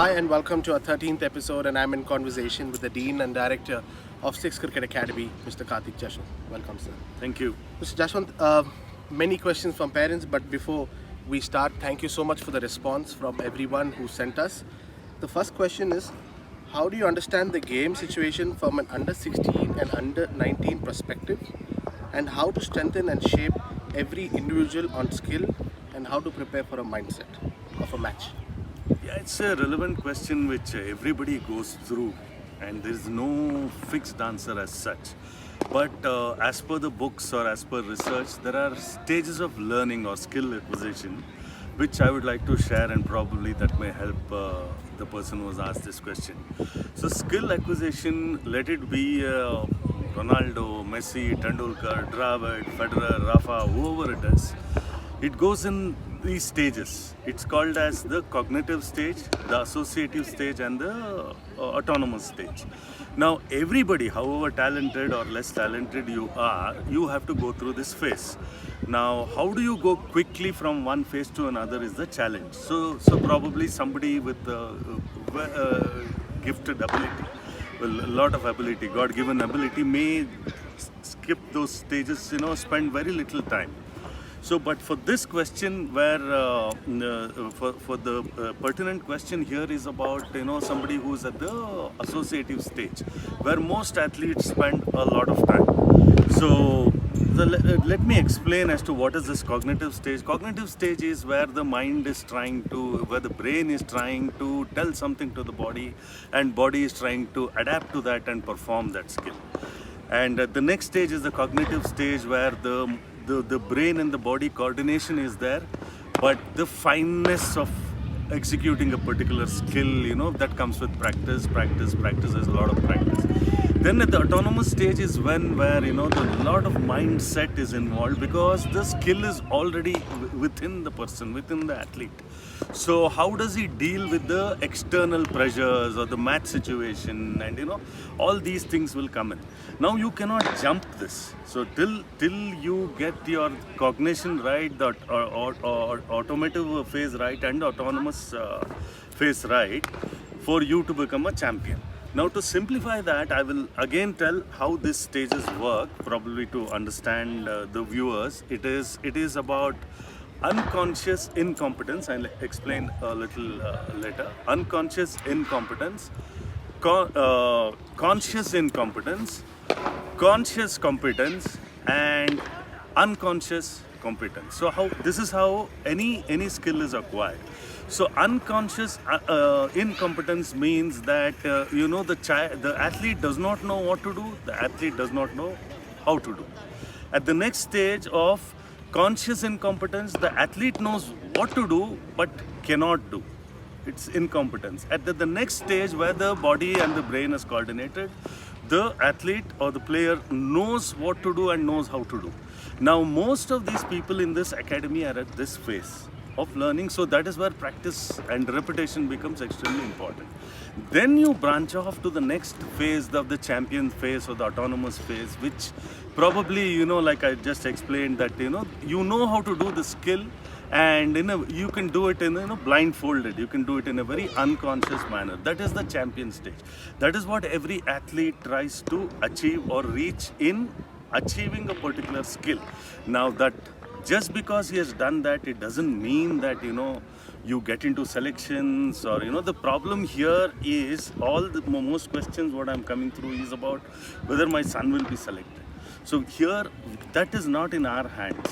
Hi and welcome to our 13th episode, and I'm in conversation with the Dean and Director of Six Cricket Academy, Mr. Karthik Jeshwanth. Welcome, sir. Thank you. Mr. Jeshwanth, many questions from parents, but before we start, thank you so much for the response from everyone who sent us. The first question is, how do you understand the game situation from an under 16 and under 19 perspective, and how to strengthen and shape every individual on skill, and how to prepare for a mindset of a match? Yeah, it's a relevant question which everybody goes through, and there is no fixed answer as such. But as per the books or as per research, there are stages of learning or skill acquisition, which I would like to share, and probably that may help the person who has asked this question. So, skill acquisition, let it be Ronaldo, Messi, Tendulkar, Dravid, Federer, Rafa, whoever it is, it goes in these stages. It's called as the cognitive stage, the associative stage, and the autonomous stage. Now, everybody, however talented or less talented you are, you have to go through this phase. Now, how do you go quickly from one phase to another is the challenge. So probably somebody with gifted ability, well, a lot of ability, God-given ability, may skip those stages, spend very little time. So, but for this question, where for the pertinent question here is about somebody who's at the associative stage, where most athletes spend a lot of time. So, let me explain as to what is this cognitive stage. Cognitive stage is where the mind is where the brain is trying to tell something to the body, and body is trying to adapt to that and perform that skill. And the next stage is the cognitive stage, where the brain and the body coordination is there, but the fineness of executing a particular skill, that comes with practice. There's a lot of practice. Then at the autonomous stage is where the lot of mindset is involved, because the skill is already within the person, within the athlete. So how does he deal with the external pressures or the match situation, and all these things will come in. Now you cannot jump this. So till you get your cognition right, the automotive phase right, and autonomous phase right, for you to become a champion. Now, to simplify that, I will again tell how these stages work, probably to understand the viewers. It is about unconscious incompetence. I'll explain a little later. Unconscious incompetence, conscious incompetence, conscious competence, and unconscious competence. So this is how any skill is acquired. So unconscious incompetence means that the athlete does not know what to do, the athlete does not know how to do. At the next stage of conscious incompetence, the athlete knows what to do but cannot do. It's incompetence. At the next stage, where the body and the brain is coordinated, the athlete or the player knows what to do and knows how to do. Now, most of these people in this academy are at this phase of learning, so that is where practice and repetition becomes extremely important. Then you branch off to the next phase of the champion phase or the autonomous phase, which probably, like I just explained, that you know how to do the skill, and you can do it in blindfolded. You can do it in a very unconscious manner. That is the champion stage. That is what every athlete tries to achieve or reach in achieving a particular skill. Now, that just because he has done that, it doesn't mean that you get into selections, or the problem here is most questions what I'm coming through is about whether my son will be selected. So here, that is not in our hands,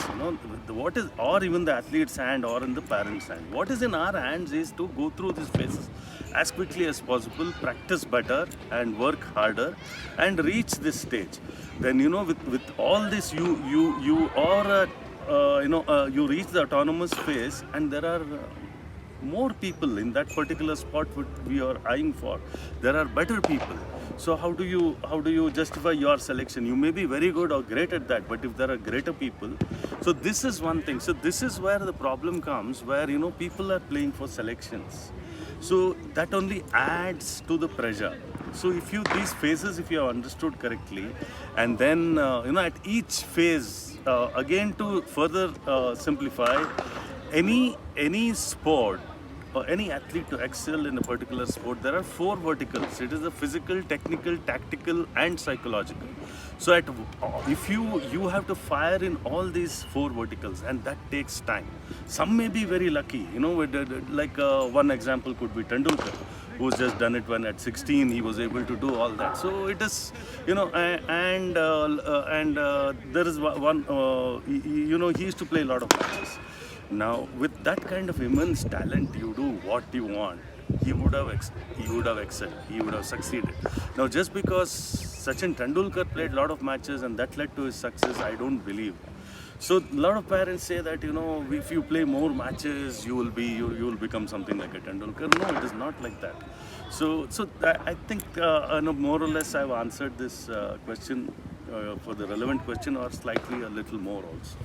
what is, or even the athlete's hand or in the parent's hand. What is in our hands is to go through these phases as quickly as possible, practice better and work harder, and reach this stage. Then with all this, you reach the autonomous phase, and there are more people in that particular spot which we are eyeing for. There are better people. So how do you justify your selection? You may be very good or great at that, but if there are greater people, so this is one thing. So this is where the problem comes, where people are playing for selections. So that only adds to the pressure. So if you have understood correctly, and then at each phase, again to further simplify, any sport any athlete to excel in a particular sport, there are four verticals. It is the physical, technical, tactical, and psychological. So if you have to fire in all these four verticals, and that takes time. Some may be very lucky, like one example could be Tendulkar, who's just done it when at 16 he was able to do all that. So it is, and there is one, he used to play a lot of matches. Now, with that kind of immense talent, you do what you want. He would have excelled. He would have succeeded. Now, just because Sachin Tendulkar played a lot of matches and that led to his success, I don't believe. So, a lot of parents say that if you play more matches, you will become something like a Tendulkar. No, it is not like that. So I think more or less I've answered this question for the relevant question, or slightly a little more also.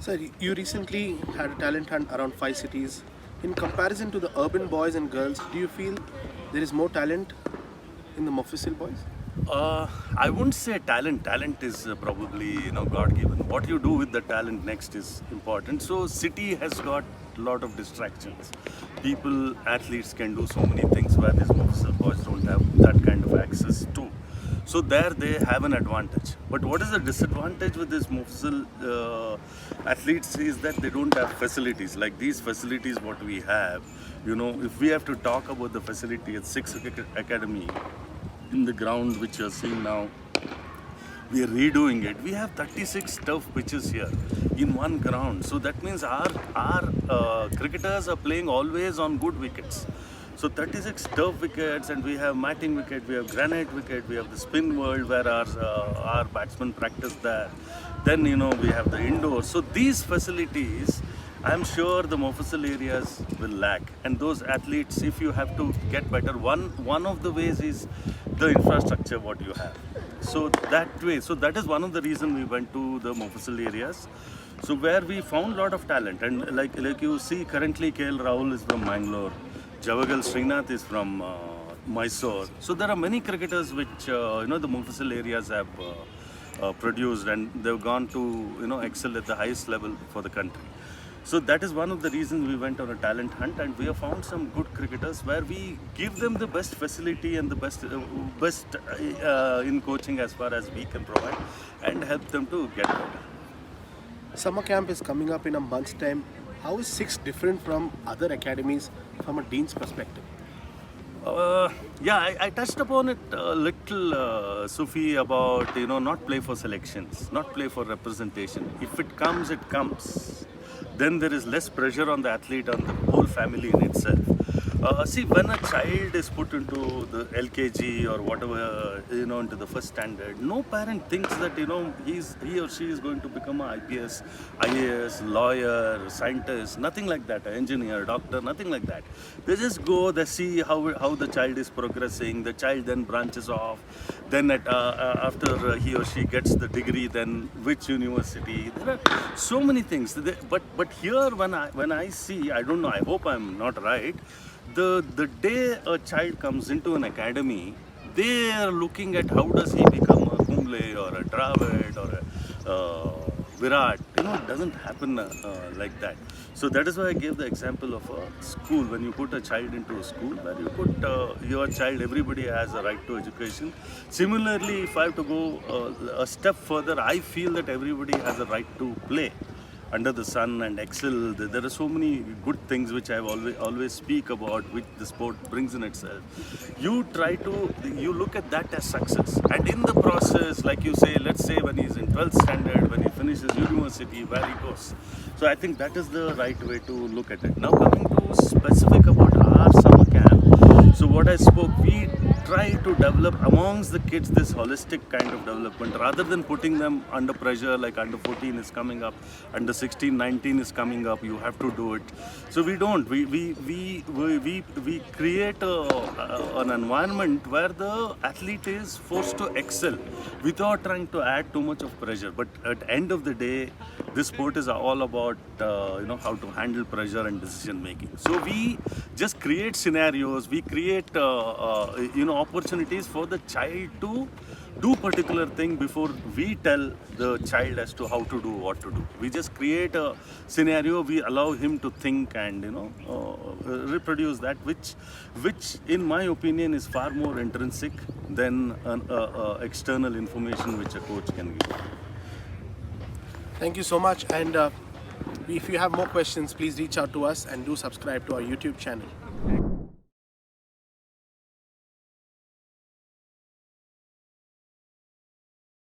Sir, you recently had a talent hunt around 5 cities. In comparison to the urban boys and girls, do you feel there is more talent in the Mofussil boys? I wouldn't say talent. Talent is probably God given. What you do with the talent next is important. So city has got a lot of distractions. People, athletes can do so many things where these Mofussil boys don't have that kind of access to. So there they have an advantage. But what is the disadvantage with this Mofussil athletes is that they don't have facilities. Like these facilities what we have, if we have to talk about the facility at 6 Academy, in the ground which you're seeing now, we are redoing it. We have 36 turf pitches here in one ground. So that means our cricketers are playing always on good wickets. So 36 turf wickets, and we have matting wicket, we have granite wicket, we have the spin world where our batsmen practice there. Then we have the indoor. So these facilities, I'm sure the Mofussil areas will lack. And those athletes, if you have to get better, one of the ways is the infrastructure what you have. So that is one of the reasons we went to the Mofussil areas. So where we found a lot of talent, and like you see currently KL Rahul is from Mangalore. Javagal Srinath is from Mysore. So there are many cricketers which the Mofussil areas have produced, and they've gone to excel at the highest level for the country. So that is one of the reasons we went on a talent hunt, and we have found some good cricketers where we give them the best facility and the best in coaching as far as we can provide, and help them to get better. Summer camp is coming up in a month's time. How is Six different from other academies from a dean's perspective? I touched upon it a little, Sufi, about not play for selections, not play for representation. If it comes, it comes. Then there is less pressure on the athlete, on the whole family in itself. See, when a child is put into the LKG or whatever, into the first standard, no parent thinks that, he or she is going to become a IPS, IAS, lawyer, scientist, nothing like that, an engineer, doctor, nothing like that. They just go, they see how the child is progressing, the child then branches off, then after he or she gets the degree, then which university. There are so many things. But here, when I see, I don't know, I hope I'm not right, the day a child comes into an academy, they are looking at how does he become a Kumble or a Dravid or a Virat. It doesn't happen like that. So that is why I gave the example of a school. When you put a child into a school, where you put your child, everybody has a right to education. Similarly, if I have to go a step further, I feel that everybody has a right to play under the sun and excel. There are so many good things which I always speak about, which the sport brings in itself. You look at that as success, and in the process, like you say, let's say when he's in 12th standard, when he finishes university, where he goes. So I think that is the right way to look at it. Now coming to specific about our summer camp. So what I spoke, we try to develop amongst the kids this holistic kind of development, rather than putting them under pressure, like under 14 is coming up, under 16, 19 is coming up, you have to do it. So we don't. We create an environment where the athlete is forced to excel without trying to add too much of pressure. But at the end of the day, this sport is all about how to handle pressure and decision making. So we just create scenarios. We create opportunities for the child to do particular thing before we tell the child as to how to do what to do. We just create a scenario, we allow him to think and reproduce that, which in my opinion is far more intrinsic than an external information which a coach can give. Thank you so much. And if you have more questions, please reach out to us and do subscribe to our YouTube channel.